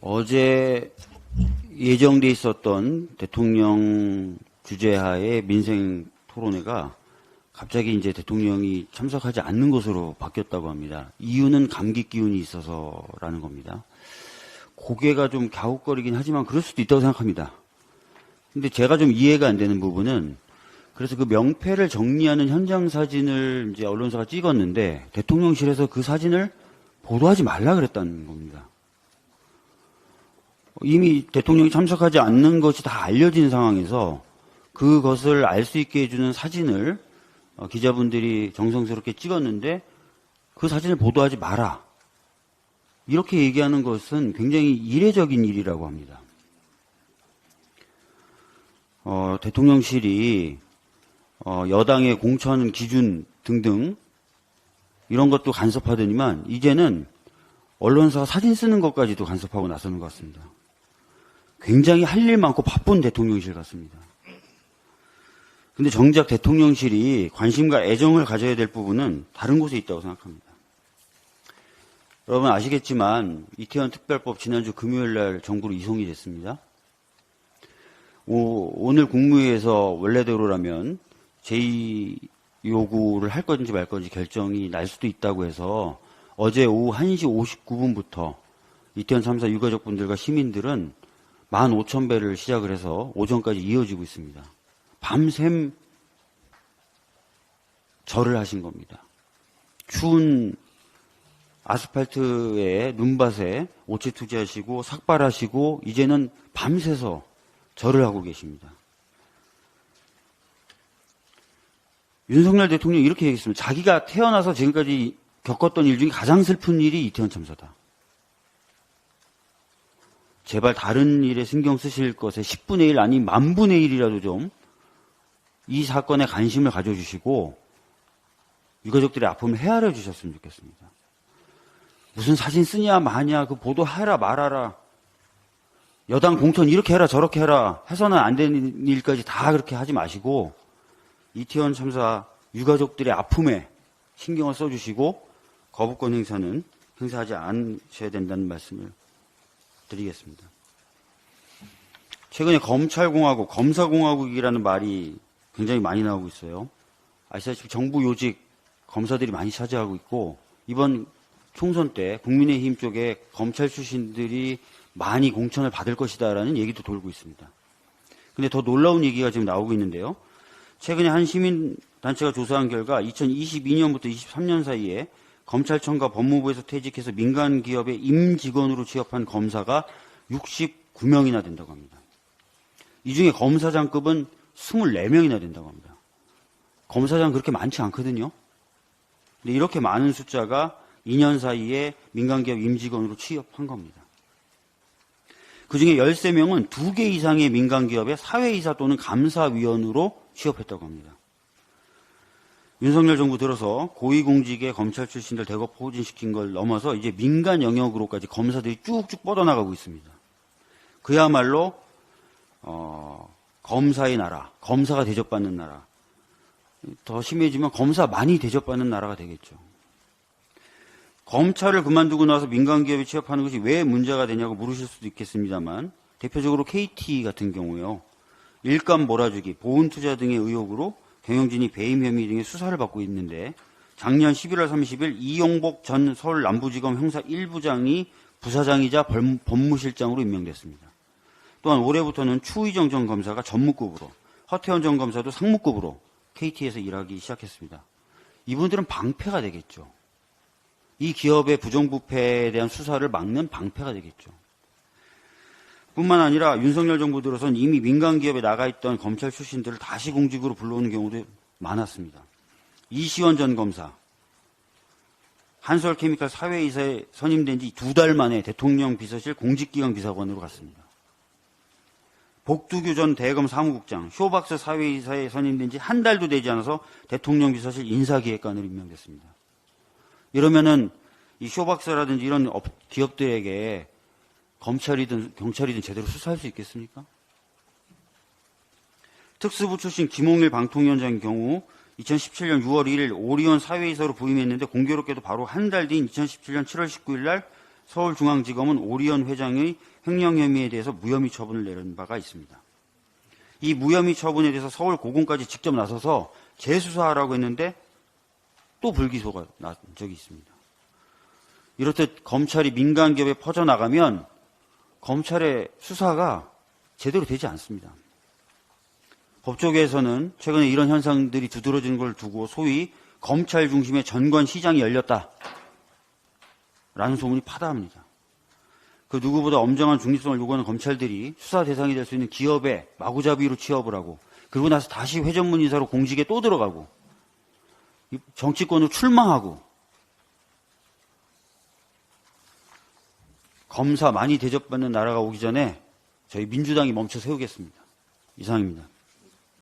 어제 예정돼 있었던 대통령 주재하의 민생 토론회가 갑자기 이제 대통령이 참석하지 않는 것으로 바뀌었다고 합니다. 이유는 감기 기운이 있어서라는 겁니다. 고개가 좀 갸웃거리긴 하지만 그럴 수도 있다고 생각합니다. 근데 제가 좀 이해가 안 되는 부분은, 그래서 그 명패를 정리하는 현장 사진을 이제 언론사가 찍었는데 대통령실에서 그 사진을 보도하지 말라 그랬다는 겁니다. 이미 대통령이 참석하지 않는 것이 다 알려진 상황에서 그것을 알 수 있게 해주는 사진을 기자분들이 정성스럽게 찍었는데 그 사진을 보도하지 마라, 이렇게 얘기하는 것은 굉장히 이례적인 일이라고 합니다. 대통령실이 여당의 공천 기준 등등 이런 것도 간섭하더니만 이제는 언론사 사진 쓰는 것까지도 간섭하고 나서는 것 같습니다. 굉장히 할 일 많고 바쁜 대통령실 같습니다. 근데 정작 대통령실이 관심과 애정을 가져야 될 부분은 다른 곳에 있다고 생각합니다. 여러분 아시겠지만 이태원 특별법 지난주 금요일 날 정부로 이송이 됐습니다. 오늘 국무회의에서 원래대로라면 제2 요구를 할 건지 말 건지 결정이 날 수도 있다고 해서 어제 오후 1시 59분부터 이태원 참사 유가족분들과 시민들은 15,000배를 시작을 해서 오전까지 이어지고 있습니다. 밤샘 절을 하신 겁니다. 추운 아스팔트에 눈밭에 오체 투지하시고 삭발하시고 이제는 밤새서 절을 하고 계십니다. 윤석열 대통령이 이렇게 얘기했습니다. 자기가 태어나서 지금까지 겪었던 일 중에 가장 슬픈 일이 이태원 참사다. 제발 다른 일에 신경 쓰실 것에 10분의 1 아닌 10,000분의 1이라도 좀 이 사건에 관심을 가져주시고 유가족들의 아픔을 헤아려 주셨으면 좋겠습니다. 무슨 사진 쓰냐 마냐 그 보도해라 말아라, 여당 공천 이렇게 해라 저렇게 해라 해서는 안 되는 일까지 다 그렇게 하지 마시고 이태원 참사 유가족들의 아픔에 신경을 써주시고 거부권 행사는 행사하지 않으셔야 된다는 말씀을 드리겠습니다. 최근에 검찰공화국, 검사공화국이라는 말이 굉장히 많이 나오고 있어요. 아시다시피 정부 요직 검사들이 많이 차지하고 있고 이번 총선 때 국민의힘 쪽에 검찰 출신들이 많이 공천을 받을 것이다라는 얘기도 돌고 있습니다. 근데 더 놀라운 얘기가 지금 나오고 있는데요. 최근에 한 시민단체가 조사한 결과 2022년부터 23년 사이에 검찰청과 법무부에서 퇴직해서 민간 기업의 임직원으로 취업한 검사가 69명이나 된다고 합니다. 이 중에 검사장급은 24명이나 된다고 합니다. 검사장 그렇게 많지 않거든요. 근데 이렇게 많은 숫자가 2년 사이에 민간기업 임직원으로 취업한 겁니다. 그중에 13명은 2개 이상의 민간기업의 사회이사 또는 감사위원으로 취업했다고 합니다. 윤석열 정부 들어서 고위공직의 검찰 출신들 대거 포진시킨 걸 넘어서 이제 민간 영역으로까지 검사들이 쭉쭉 뻗어나가고 있습니다. 그야말로 검사의 나라, 검사가 대접받는 나라, 더 심해지면 검사 많이 대접받는 나라가 되겠죠. 검찰을 그만두고 나서 민간기업에 취업하는 것이 왜 문제가 되냐고 물으실 수도 있겠습니다만 대표적으로 KT 같은 경우요. 일감 몰아주기, 보훈투자 등의 의혹으로 경영진이 배임 혐의 등의 수사를 받고 있는데 작년 11월 30일 이용복 전 서울 남부지검 형사 1부장이 부사장이자 법무실장으로 임명됐습니다. 또한 올해부터는 추의정 전 검사가 전무급으로, 허태원 전 검사도 상무급으로 KT에서 일하기 시작했습니다. 이분들은 방패가 되겠죠. 이 기업의 부정부패에 대한 수사를 막는 방패가 되겠죠. 뿐만 아니라 윤석열 정부 들어선 이미 민간기업에 나가 있던 검찰 출신들을 다시 공직으로 불러오는 경우도 많았습니다. 이시원 전 검사, 한솔케미칼 사회이사에 선임된 지 2달 만에 대통령 비서실 공직기강 비서관으로 갔습니다. 복두규 전 대검 사무국장, 쇼박스 사회이사에 선임된 지 1달도 되지 않아서 대통령 비서실 인사기획관으로 임명됐습니다. 이러면은 이 쇼박스라든지 이런 기업들에게 검찰이든 경찰이든 제대로 수사할 수 있겠습니까? 특수부 출신 김홍일 방통위원장의 경우 2017년 6월 1일 오리온 사회이사로 부임했는데 공교롭게도 바로 한 달 뒤인 2017년 7월 19일 날 서울중앙지검은 오리온 회장의 횡령 혐의에 대해서 무혐의 처분을 내린 바가 있습니다. 이 무혐의 처분에 대해서 서울고검까지 직접 나서서 재수사하라고 했는데 또 불기소가 난 적이 있습니다. 이렇듯 검찰이 민간기업에 퍼져나가면 검찰의 수사가 제대로 되지 않습니다. 법조계에서는 최근에 이런 현상들이 두드러지는 걸 두고 소위 검찰 중심의 전관 시장이 열렸다라는 소문이 파다합니다. 그 누구보다 엄정한 중립성을 요구하는 검찰들이 수사 대상이 될 수 있는 기업에 마구잡이로 취업을 하고 그리고 나서 다시 회전문 인사로 공직에 또 들어가고 정치권으로 출마하고 검사 많이 대접받는 나라가 오기 전에 저희 민주당이 멈춰 세우겠습니다. 이상입니다.